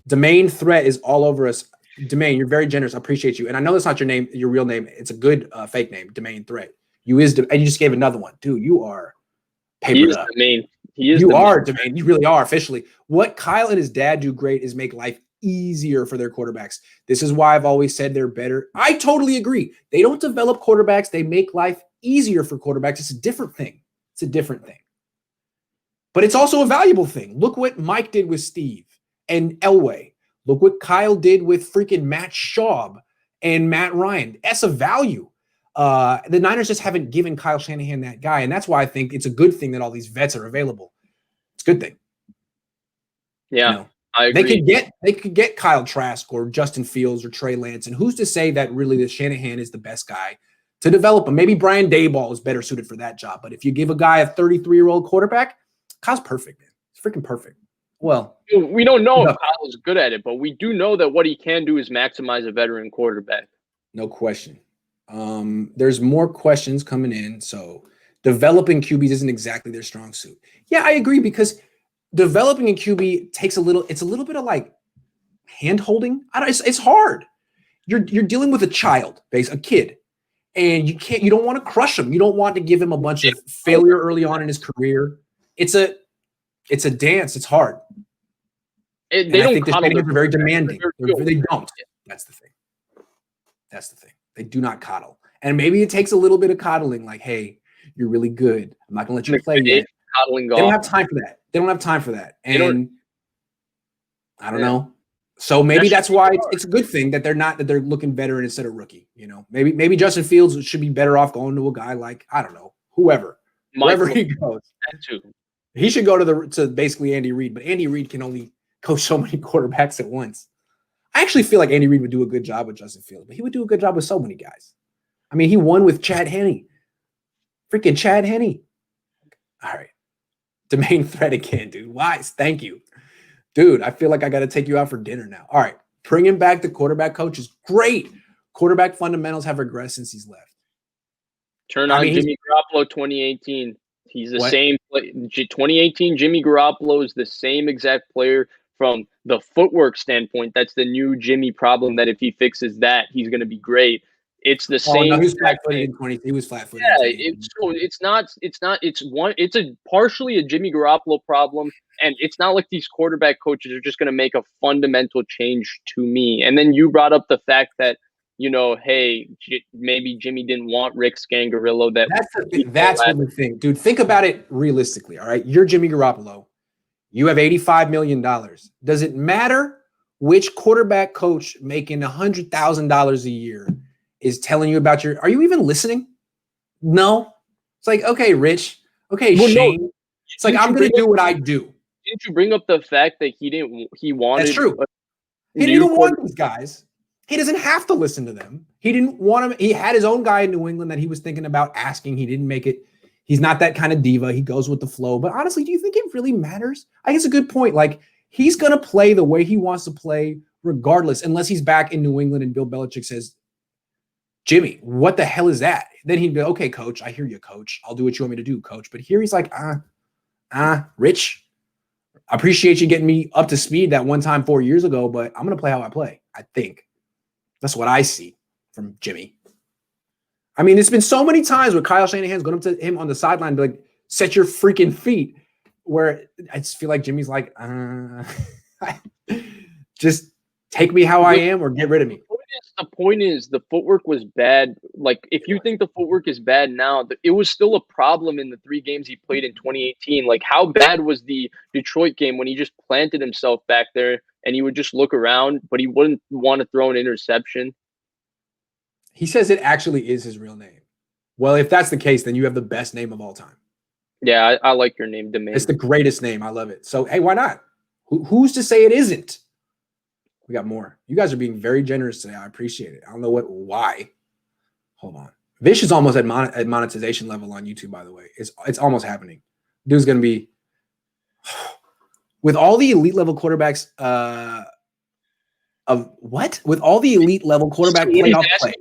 Domain Threat is all over us. Domain, you're very generous. I appreciate you. And I know that's not your name, your real name. It's a good fake name, Domain Threat. And you just gave another one. Dude, you are papered up. Domain. You are Domain. You really are officially. What Kyle and his dad do great is make life easier for their quarterbacks. This is why I've always said they're better. I totally agree. They don't develop quarterbacks. They make life easier for quarterbacks. It's a different thing. It's a different thing. But it's also a valuable thing. Look what Mike did with Steve and Elway. Look what Kyle did with freaking Matt Schaub and Matt Ryan. That's a value. The Niners just haven't given Kyle Shanahan that guy, and that's why I think it's a good thing that all these vets are available. It's a good thing. Yeah, you know, I agree. They could get Kyle Trask or Justin Fields or Trey Lance, and who's to say that really the Shanahan is the best guy to develop him? Maybe Brian Daboll is better suited for that job, but if you give a guy a 33-year-old quarterback, Kyle's perfect, man. He's freaking perfect. Well, we don't know if Kyle is good at it, but we do know that what he can do is maximize a veteran quarterback. No question. There's more questions coming in. So developing QBs isn't exactly their strong suit. Yeah, I agree, because developing a QB takes it's a little bit of like hand holding. It's hard. You're dealing with a child, a kid, and you don't want to crush him. You don't want to give him a bunch of failure early on in his career. It's a dance. It's hard. I think the Shanahan's are very demanding. They don't. That's the thing. They do not coddle. And maybe it takes a little bit of coddling, like, hey, you're really good. I'm not going to let you play yet. They don't have time for that. And I don't know. So maybe that's why it's a good thing that they're looking veteran instead of rookie. You know, maybe Justin Fields should be better off going to a guy like, I don't know, wherever he goes. He should go to basically Andy Reid, but Andy Reid can only coach so many quarterbacks at once. I actually feel like Andy Reid would do a good job with Justin Fields, but he would do a good job with so many guys. I mean, he won with Chad Henne. Freaking Chad Henne. All right. Domain Threat again, dude. Wise. Thank you. Dude, I feel like I got to take you out for dinner now. All right. Bringing back the quarterback coach is great. Quarterback fundamentals have regressed since he's left. Turn on Jimmy Garoppolo 2018. He's the same. 2018, Jimmy Garoppolo is the same exact player from the footwork standpoint. That's the new Jimmy problem, that if he fixes that, he's going to be great. It's the same. No, he was flat-footed in 20. He was flat-footed. Yeah, it's partially a Jimmy Garoppolo problem, and it's not like these quarterback coaches are just going to make a fundamental change to me. And then you brought up the fact that, you know, hey, maybe Jimmy didn't want Rick Scangarillo. That's the thing, dude. Think about it realistically. All right, you're Jimmy Garoppolo. You have $85 million. Does it matter which quarterback coach making $100,000 a year is telling you about are you even listening? No. It's like, okay, Rich. Okay, Shane. No. It's like, I'm going to do what I do. Didn't you bring up the fact that he wanted? That's true. He didn't even want these guys. He doesn't have to listen to them. He didn't want him. He had his own guy in New England that he was thinking about asking. He didn't make it. He's not that kind of diva. He goes with the flow. But honestly, do you think it really matters? I think it's a good point. Like, he's going to play the way he wants to play regardless, unless he's back in New England and Bill Belichick says, Jimmy, what the hell is that? Then he'd be, okay, coach, I hear you, coach. I'll do what you want me to do, coach. But here he's like, Rich, I appreciate you getting me up to speed that one time 4 years ago, but I'm going to play how I play, I think. That's what I see from Jimmy. I mean, it's been so many times where Kyle Shanahan's going up to him on the sideline and be like, set your freaking feet, where I just feel like Jimmy's like, just take me how I am or get rid of me. The point is the footwork was bad. Like, if you think the footwork is bad now, it was still a problem in the 3 games he played in 2018. Like, how bad was the Detroit game when he just planted himself back there and he would just look around, but he wouldn't want to throw an interception? He says it actually is his real name. Well, if that's the case, then you have the best name of all time. Yeah, I like your name, Domain. It's the greatest name. I love it. So, hey, why not? Who's to say it isn't? We got more. You guys are being very generous today. I appreciate it. I don't know why. Hold on. Vish is almost at monetization level on YouTube, by the way. It's almost happening. Dude's going to be with all the elite level quarterbacks with all the elite level quarterback playoff play.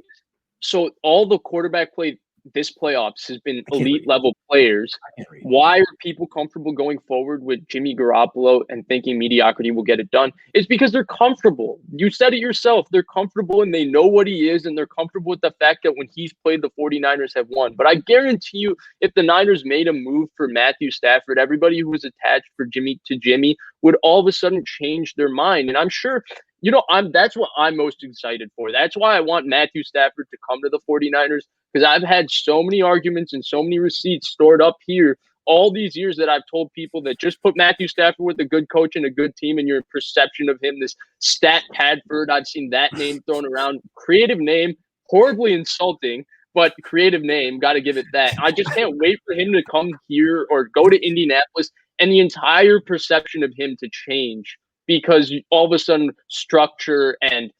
So all the quarterback play this playoffs has been elite level players. Why are people comfortable going forward with Jimmy Garoppolo and thinking mediocrity will get it done? It's because they're comfortable. You said it yourself. They're comfortable and they know what he is, and they're comfortable with the fact that when he's played, the 49ers have won. But I guarantee you, if the Niners made a move for Matthew Stafford, everybody who was attached for Jimmy would all of a sudden change their mind. And I'm sure, that's what I'm most excited for. That's why I want Matthew Stafford to come to the 49ers, because I've had so many arguments and so many receipts stored up here all these years that I've told people that just put Matthew Stafford with a good coach and a good team, and your perception of him, this Stat Padford, I've seen that name thrown around. Creative name, horribly insulting, but creative name, got to give it that. I just can't wait for him to come here or go to Indianapolis and the entire perception of him to change, because all of a sudden structure and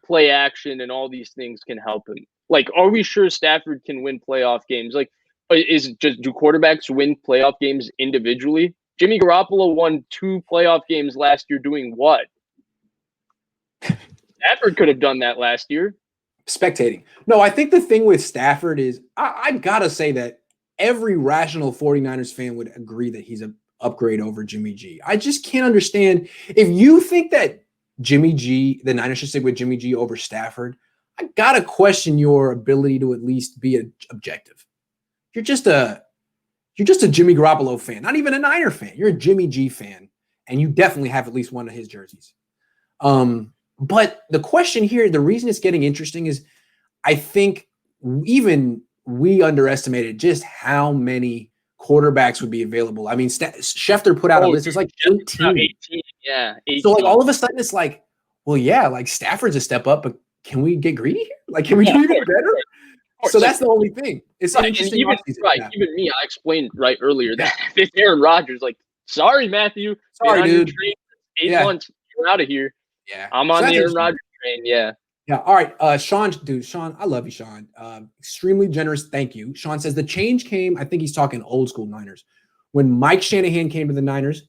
play action and all these things can help him. Like, are we sure Stafford can win playoff games? Like, do quarterbacks win playoff games individually? Jimmy Garoppolo won 2 playoff games last year doing what? Stafford could have done that last year. Spectating. No, I think the thing with Stafford is I've got to say that every rational 49ers fan would agree that he's an upgrade over Jimmy G. I just can't understand. If you think that the Niners should stick with Jimmy G over Stafford, I got to question your ability to at least be objective. You're just a Jimmy Garoppolo fan, not even a Niner fan. You're a Jimmy G fan, and you definitely have at least one of his jerseys. But the question here, the reason it's getting interesting is I think even we underestimated just how many quarterbacks would be available. I mean, Schefter put out a list. It's like 18. Yeah. 18. So like all of a sudden it's like, well, yeah, like Stafford's a step up, but can we get greedy here? Like, can we do even better? So that's the only thing. It's an interesting offseason. Right. Yeah. Even me, I explained right earlier that if it's Aaron Rodgers, like, sorry, Matthew. Sorry, dude. 8 months. You're out of here. Yeah. I'm on the Aaron Rodgers train. Yeah. Yeah. All right. Sean, I love you, Sean. Extremely generous. Thank you. Sean says the change came, I think he's talking old school Niners. When Mike Shanahan came to the Niners,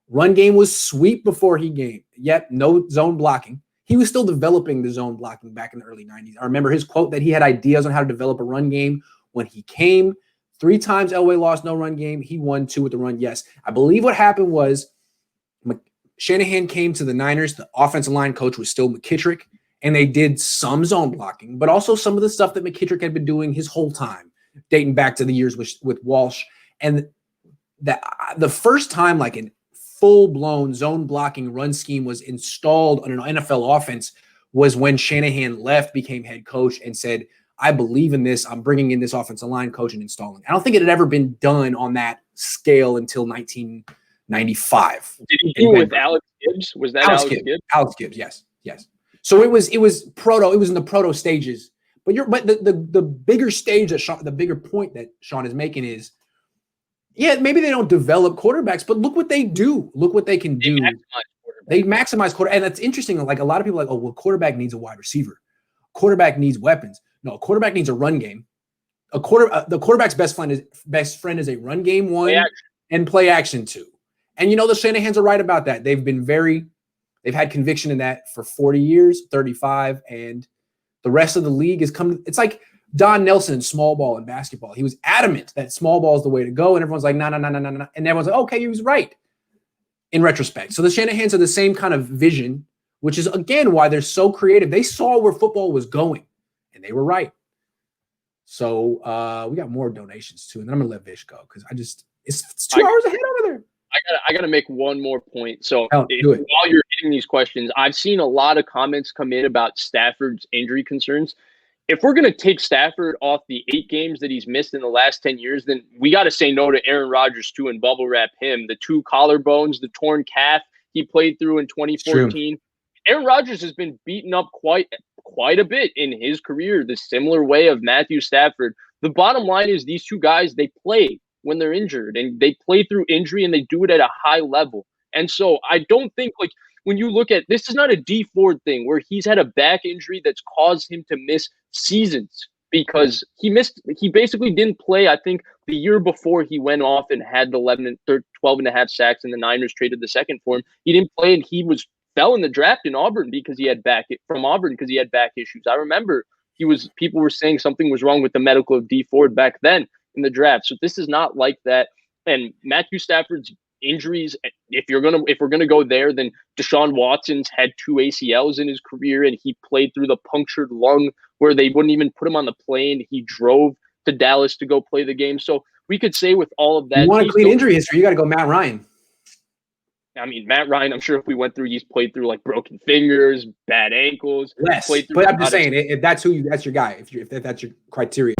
run game was sweep before he came. Yep. No zone blocking. He was still developing the zone blocking back in the early 90s. I remember his quote that he had ideas on how to develop a run game when he came. 3 times Elway lost no run game. He won 2 with the run. Yes. I believe what happened was Shanahan came to the Niners. The offensive line coach was still McKittrick, and they did some zone blocking, but also some of the stuff that McKittrick had been doing his whole time, dating back to the years with Walsh. And the first time like an full-blown zone blocking run scheme was installed on an NFL offense was when Shanahan left, became head coach, and said, I believe in this. I'm bringing in this offensive line coach and installing. I don't think it had ever been done on that scale until 1995. Did he do it with Alex Gibbs? Was that Alex Gibbs? Alex Gibbs, yes. So it was proto. It was in the proto stages. But the bigger stage the bigger point that Sean is making is, yeah, maybe they don't develop quarterbacks, but look what they do. Look what they can do. They maximize quarterback. And that's interesting. Like, a lot of people are like, oh, well, quarterback needs a wide receiver. Quarterback needs weapons. No, a quarterback needs a run game. The quarterback's best friend is a run game 1 and play action 2. And the Shanahans are right about that. They've had conviction in that for 40 years, 35, and the rest of the league is coming. It's like Don Nelson in small ball and basketball. He was adamant that small ball is the way to go, and everyone's like, no. And everyone's like, okay, he was right in retrospect. So the Shanahans are the same kind of vision, which is, again, why they're so creative. They saw where football was going, and they were right. So we got more donations, too, and then I'm going to let Vish go because it's 2 hours ahead over there. I gotta make one more point. So while you're hitting these questions, I've seen a lot of comments come in about Stafford's injury concerns. If we're gonna take Stafford off the 8 games that he's missed in the last 10 years, then we got to say no to Aaron Rodgers too and bubble wrap him. The 2 collarbones, the torn calf he played through in 2014. Aaron Rodgers has been beaten up quite a bit in his career, the similar way of Matthew Stafford. The bottom line is these 2 guys, they play when they're injured, and they play through injury, and they do it at a high level. And so I don't think, like, when you look at this is not a D Ford thing where he's had a back injury that's caused him to miss seasons, because he basically didn't play. I think the year before he went off and had the 12 and a half sacks and the Niners traded the second for him. He didn't play, and he fell in the draft in Auburn because he had back issues. I remember people were saying something was wrong with the medical of D Ford back then in the draft. So this is not like that. And Matthew Stafford's injuries, if we're gonna go there, then Deshaun Watson's had 2 ACLs in his career, and he played through the punctured lung where they wouldn't even put him on the plane. He drove to Dallas to go play the game. So we could say with all of that, you want a clean injury history, you got to go Matt Ryan. I mean, Matt Ryan, I'm sure if we went through, he's played through like broken fingers, bad ankles. Less, but I'm just saying, if that's your guy, if that's your criteria.